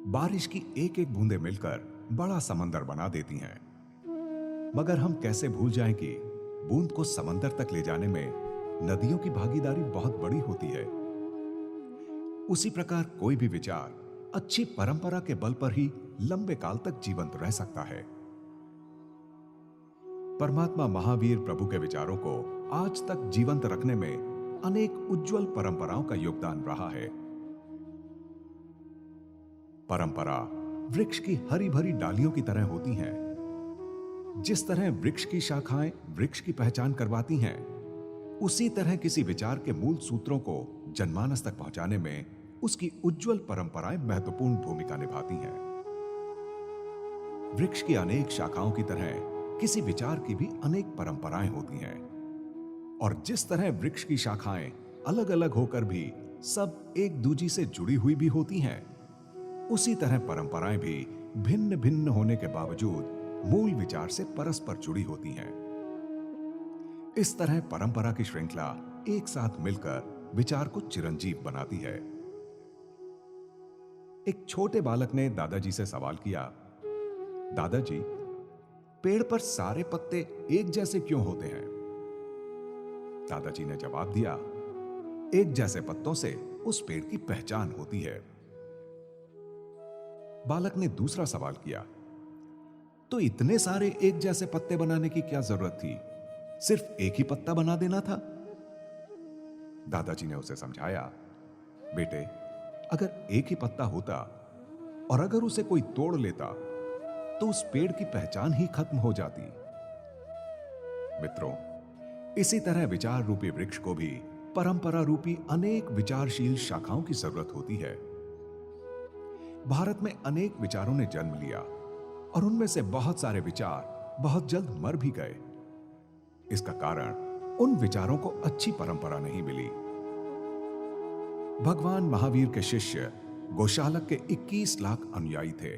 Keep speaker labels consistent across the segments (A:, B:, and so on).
A: बारिश की एक एक बूंदें मिलकर बड़ा समंदर बना देती हैं। मगर हम कैसे भूल जाएं कि बूंद को समंदर तक ले जाने में नदियों की भागीदारी बहुत बड़ी होती है। उसी प्रकार कोई भी विचार अच्छी परंपरा के बल पर ही लंबे काल तक जीवंत रह सकता है। परमात्मा महावीर प्रभु के विचारों को आज तक जीवंत रखने में अनेक उज्जवल परंपराओं का योगदान रहा है। परंपरा वृक्ष की हरी भरी डालियों की तरह होती हैं। जिस तरह वृक्ष की शाखाएं वृक्ष की पहचान करवाती हैं, उसी तरह किसी विचार के मूल सूत्रों को जनमानस तक पहुंचाने में उसकी उज्जवल परंपराएं महत्वपूर्ण भूमिका निभाती हैं। वृक्ष की अनेक शाखाओं की तरह किसी विचार की भी अनेक परंपराएं होती हैं, और जिस तरह वृक्ष की शाखाएं अलग अलग होकर भी सब एक दूसरे से जुड़ी हुई भी होती हैं, उसी तरह परंपराएं भी भिन्न भिन्न होने के बावजूद मूल विचार से परस्पर जुड़ी होती हैं। इस तरह परंपरा की श्रृंखला एक साथ मिलकर विचार को चिरंजीव बनाती है। एक छोटे बालक ने दादाजी से सवाल किया, दादाजी, पेड़ पर सारे पत्ते एक जैसे क्यों होते हैं? दादाजी ने जवाब दिया, एक जैसे पत्तों से उस पेड़ की पहचान होती है। बालक ने दूसरा सवाल किया, तो इतने सारे एक जैसे पत्ते बनाने की क्या जरूरत थी? सिर्फ एक ही पत्ता बना देना था। दादाजी ने उसे समझाया, बेटे, अगर एक ही पत्ता होता और अगर उसे कोई तोड़ लेता तो उस पेड़ की पहचान ही खत्म हो जाती। मित्रों, इसी तरह विचार रूपी वृक्ष को भी परंपरा रूपी अनेक विचारशील शाखाओं की जरूरत होती है। भारत में अनेक विचारों ने जन्म लिया और उनमें से बहुत सारे विचार बहुत जल्द मर भी गए। इसका कारण उन विचारों को अच्छी परंपरा नहीं मिली। भगवान महावीर के शिष्य गोशालक के 21 लाख अनुयायी थे,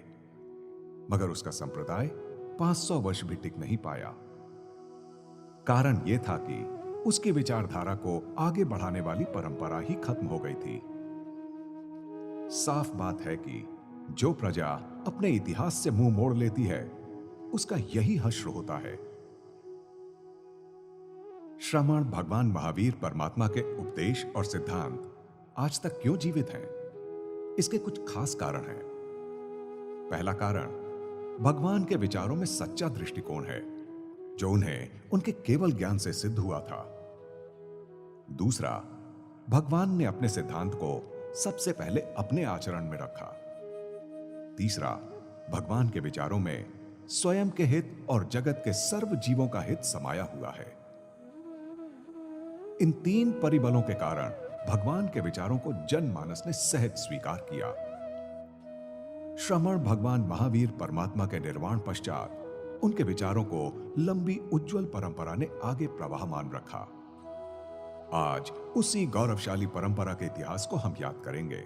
A: मगर उसका संप्रदाय 500 वर्ष भी टिक नहीं पाया। कारण यह था कि उसकी विचारधारा को आगे बढ़ाने वाली परंपरा ही खत्म हो गई थी। साफ बात है कि जो प्रजा अपने इतिहास से मुंह मोड़ लेती है, उसका यही हश्र होता है। श्रमण भगवान महावीर परमात्मा के उपदेश और सिद्धांत आज तक क्यों जीवित हैं? इसके कुछ खास कारण हैं। पहला कारण, भगवान के विचारों में सच्चा दृष्टिकोण है, जो उन्हें उनके केवल ज्ञान से सिद्ध हुआ था। दूसरा, भगवान ने अपने सिद्धांत को सबसे पहले अपने आचरण में रखा। तीसरा, भगवान के विचारों में स्वयं के हित और जगत के सर्व जीवों का हित समाया हुआ है। इन तीन परिबलों के कारण भगवान के विचारों को जनमानस ने सहज स्वीकार किया। श्रमण भगवान महावीर परमात्मा के निर्वाण पश्चात उनके विचारों को लंबी उज्जवल परंपरा ने आगे प्रवाहमान रखा। आज उसी गौरवशाली परंपरा के इतिहास को हम याद करेंगे।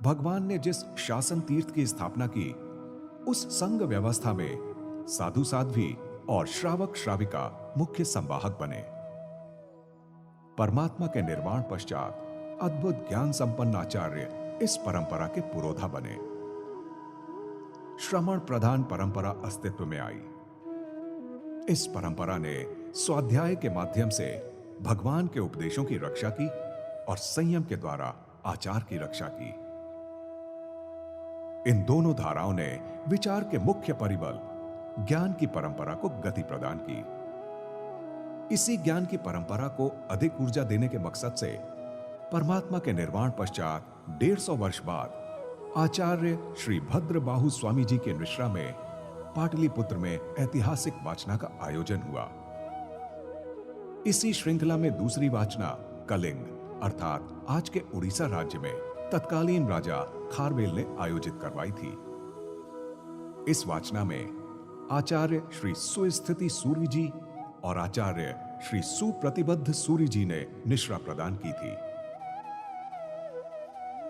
A: भगवान ने जिस शासन तीर्थ की स्थापना की, उस संघ व्यवस्था में साधु साध्वी और श्रावक श्राविका मुख्य संवाहक बने। परमात्मा के निर्वाण पश्चात अद्भुत ज्ञान संपन्न आचार्य इस परंपरा के पुरोधा बने। श्रमण प्रधान परंपरा अस्तित्व में आई। इस परंपरा ने स्वाध्याय के माध्यम से भगवान के उपदेशों की रक्षा की और संयम के द्वारा आचार की रक्षा की। इन दोनों धाराओं ने विचार के मुख्य परिबल ज्ञान की परंपरा को गति प्रदान की। इसी ज्ञान की परंपरा को अधिक ऊर्जा देने के मकसद से परमात्मा के निर्वाण पश्चात 150 वर्ष बाद आचार्य श्री भद्रबाहु स्वामी जी के निश्रा में पाटलिपुत्र में ऐतिहासिक वाचना का आयोजन हुआ। इसी श्रृंखला में दूसरी वाचना कलिंग अर्थात आज के उड़ीसा राज्य में तत्कालीन राजा खारवेल ने आयोजित करवाई थी। इस वाचना में आचार्य श्री सुस्थिति सूर्य जी और आचार्य श्री सुप्रतिबद्ध सूर्य जी ने निश्रा प्रदान की थी।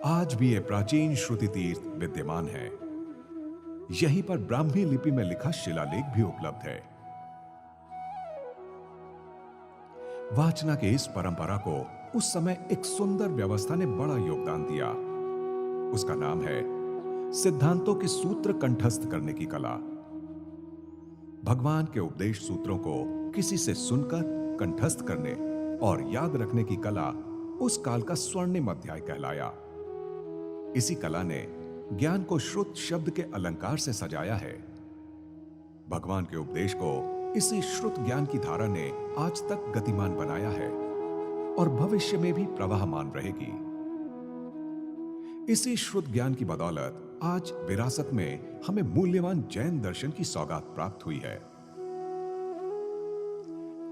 A: आज भी ये प्राचीन श्रुति तीर्थ विद्यमान है। यहीं पर ब्राह्मी लिपि में लिखा शिलालेख भी उपलब्ध है। वाचना के इस परंपरा को उस समय एक सुंदर व्यवस्था ने बड़ा योगदान दिया। उसका नाम है सिद्धांतों के सूत्र कंठस्थ करने की कला। भगवान के उपदेश सूत्रों को किसी से सुनकर कंठस्थ करने और याद रखने की कला उस काल का स्वर्णिम अध्याय कहलाया। इसी कला ने ज्ञान को श्रुत शब्द के अलंकार से सजाया है। भगवान के उपदेश को इसी श्रुत ज्ञान की धारा ने आज तक गतिमान बनाया है और भविष्य में भी प्रवाहमान रहेगी। इसी श्रुत ज्ञान की बदौलत आज विरासत में हमें मूल्यवान जैन दर्शन की सौगात प्राप्त हुई है।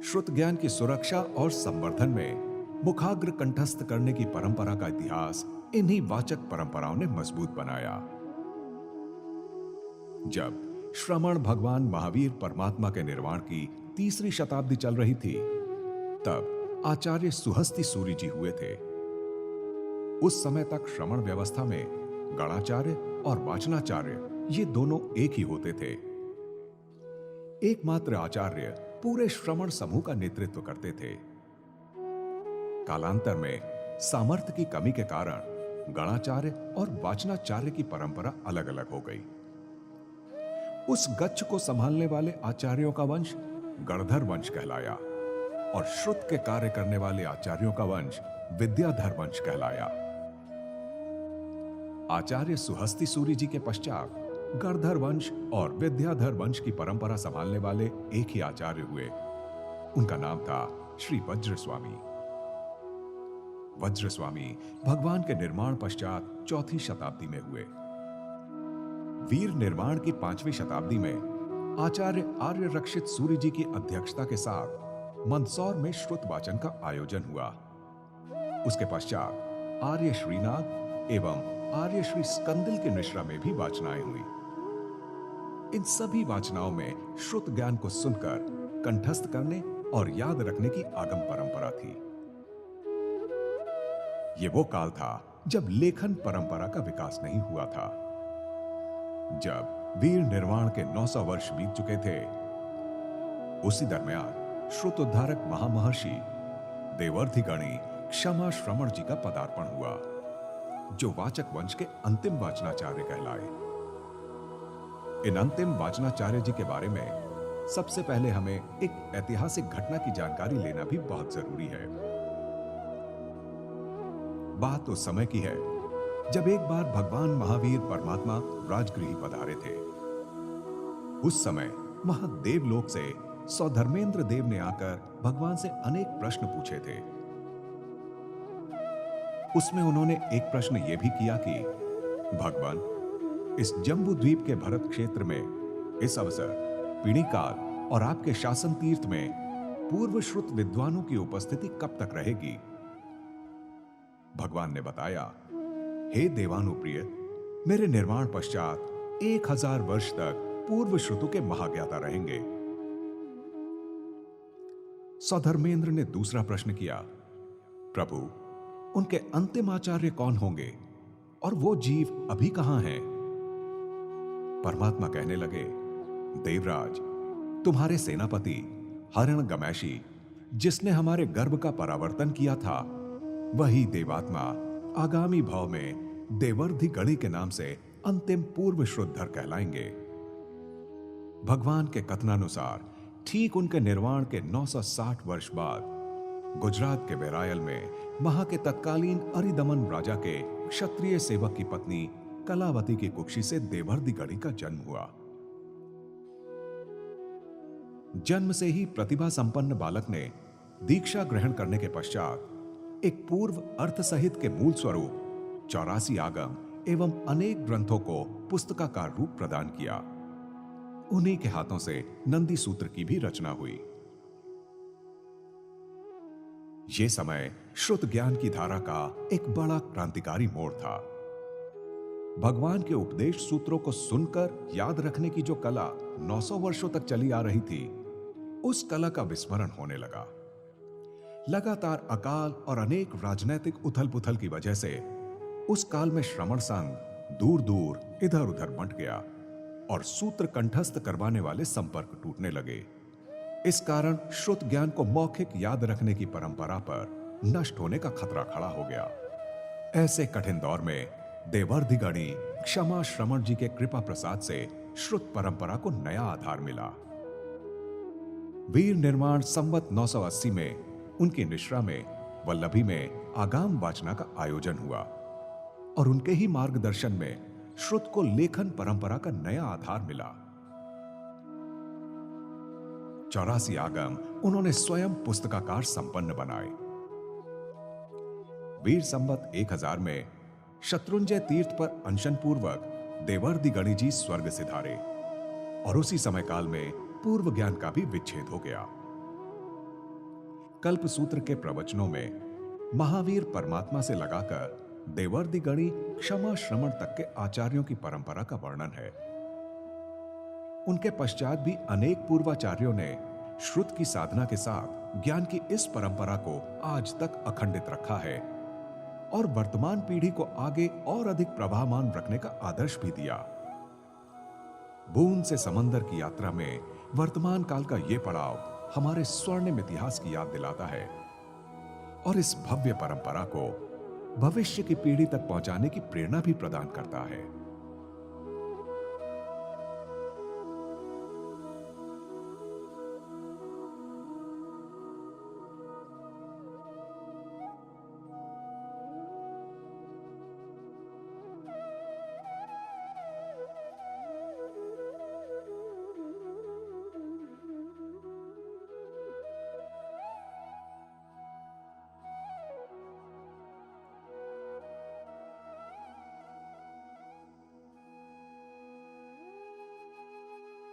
A: श्रुत ज्ञान की सुरक्षा और संवर्धन में मुखाग्र कंठस्थ करने की परंपरा का इतिहास इन्हीं वाचक परंपराओं ने मजबूत बनाया। जब श्रमण भगवान महावीर परमात्मा के निर्वाण की 3री शताब्दी चल रही थी, तब आचार्य सुहस्ति सूरि जी हुए थे। उस समय तक श्रमण व्यवस्था में गणाचार्य और वाचनाचार्य ये दोनों एक ही होते थे। एकमात्र आचार्य पूरे श्रमण समूह का नेतृत्व करते थे। कालांतर में सामर्थ्य की कमी के कारण गणाचार्य और वाचनाचार्य की परंपरा अलग अलग हो गई। उस गच्छ को संभालने वाले आचार्यों का वंश गणधर वंश कहलाया और श्रुत के कार्य करने वाले आचार्यों का वंश विद्याधर वंश कहलाया। आचार्य सुहस्ति सूरि जी के पश्चात गणधर वंश और विद्याधर वंश की परंपरा संभालने वाले एक ही आचार्य हुए। उनका नाम था श्री वज्रस्वामी। वज्रस्वामी भगवान के निर्माण पश्चात 4ठी शताब्दी में हुए। वीर निर्माण की 5वीं शताब्दी में आचार्य आर्य रक्षित सूरि जी की अध्यक्षता के साथ मंदसौर में श्रुत वाचन का आयोजन हुआ। उसके पश्चात आर्य श्रीनाथ एवं आर्य श्री स्कंदिल के मिश्रा में भी वाचनाएं हुई। इन सभी वाचनाओं में श्रुत ज्ञान को सुनकर कंठस्थ करने और याद रखने की आगम परंपरा थी। यह वो काल था जब लेखन परंपरा का विकास नहीं हुआ था। जब वीर निर्माण के 900 वर्ष बीत चुके थे, उसी दरमियान श्रुत उद्धारक महामहर्षि देवर्धिगणी क्षमा श्रमण जी का पदार्पण हुआ, जो वाचक वंश के अंतिम वाचनाचार्य कहलाए। इन अंतिम वाचनाचार्य जी के बारे में सबसे पहले हमें एक ऐतिहासिक घटना की जानकारी लेना भी बहुत जरूरी है। बात उस समय की है जब एक बार भगवान महावीर परमात्मा राजगृह पधारे थे। उस समय महादेव लोक से सौधर्मेंद्र देव ने आकर भगवान से अनेक प्रश्न पूछे थे। उसमें उन्होंने एक प्रश्न यह भी किया कि भगवान, इस जम्बू द्वीप के भरत क्षेत्र में इस अवसर पीढ़ी काल और आपके शासन तीर्थ में पूर्व श्रुत विद्वानों की उपस्थिति कब तक रहेगी? भगवान ने बताया, हे देवानुप्रिय, मेरे निर्माण पश्चात 1000 वर्ष तक पूर्व श्रुतु के महाज्ञाता रहेंगे। सौधर्मेंद्र ने दूसरा प्रश्न किया, प्रभु, उनके अंतिम आचार्य कौन होंगे और वो जीव अभी कहां हैं? परमात्मा कहने लगे, देवराज, तुम्हारे सेनापति हिरण्यगमैषी, जिसने हमारे गर्भ का परावर्तन किया था, वही देवात्मा आगामी भाव में देवर्धिगणी के नाम से अंतिम पूर्व श्रुतधर कहलाएंगे। भगवान के कथनानुसार ठीक उनके निर्वाण के 960 वर्ष बाद गुजरात के बेरायल में वहां के तत्कालीन अरिदमन राजा के क्षत्रिय सेवक की पत्नी कलावती की कुक्षी से देवर्धिगणी का जन्म हुआ। जन्म से ही प्रतिभा संपन्न बालक ने दीक्षा ग्रहण करने के पश्चात एक पूर्व अर्थ सहित के मूल स्वरूप 84 आगम एवं अनेक ग्रंथों को पुस्तकाकार रूप प्रदान किया। उन्हीं के हाथों से नंदी सूत्र की भी रचना हुई। यह समय श्रुत ज्ञान की धारा का एक बड़ा क्रांतिकारी मोड़ था। भगवान के उपदेश सूत्रों को सुनकर याद रखने की जो कला 900 वर्षों तक चली आ रही थी, उस कला का विस्मरण होने लगा। लगातार अकाल और अनेक राजनैतिक उथल पुथल की वजह से उस काल में श्रमण संघ दूर दूर इधर उधर बंट गया और सूत्र कंठस्थ करवाने वाले संपर्क टूटने लगे। इस कारण श्रुत ज्ञान को मौखिक याद रखने की परंपरा पर नष्ट होने का खतरा खड़ा हो गया। ऐसे कठिन दौर में देवर्धि गणी क्षमा श्रमण जी के कृपा प्रसाद से श्रुत परंपरा को नया आधार मिला। वीर निर्माण संवत 980 में उनकी निश्रा में वल्लभी में आगाम वाचना का आयोजन हुआ और उनके ही मार्गदर्शन में श्रुत को लेखन परंपरा का नया आधार मिला। 84 आगम उन्होंने स्वयं पुस्तकाकार संपन्न बनाए। वीर संवत 1000 में शत्रुंजय तीर्थ पर अनशन पूर्वक देवर्धि गणी जी स्वर्ग सिधारे और उसी समय काल में पूर्व ज्ञान का भी विच्छेद हो गया। कल्प सूत्र के प्रवचनों में महावीर परमात्मा से लगाकर देवर्धि गणी क्षमा श्रमण तक के आचार्यों की परंपरा का वर्णन है। उनके पश्चात भी अनेक पूर्वाचार्यों ने श्रुत की साधना के साथ ज्ञान की इस परंपरा को आज तक अखंडित रखा है और वर्तमान पीढ़ी को आगे और अधिक प्रवाहमान रखने का आदर्श भी दिया। बूंद से समंदर की यात्रा में वर्तमान काल का यह पड़ाव हमारे स्वर्णिम इतिहास की याद दिलाता है और इस भव्य परंपरा को भविष्य की पीढ़ी तक पहुंचाने की प्रेरणा भी प्रदान करता है।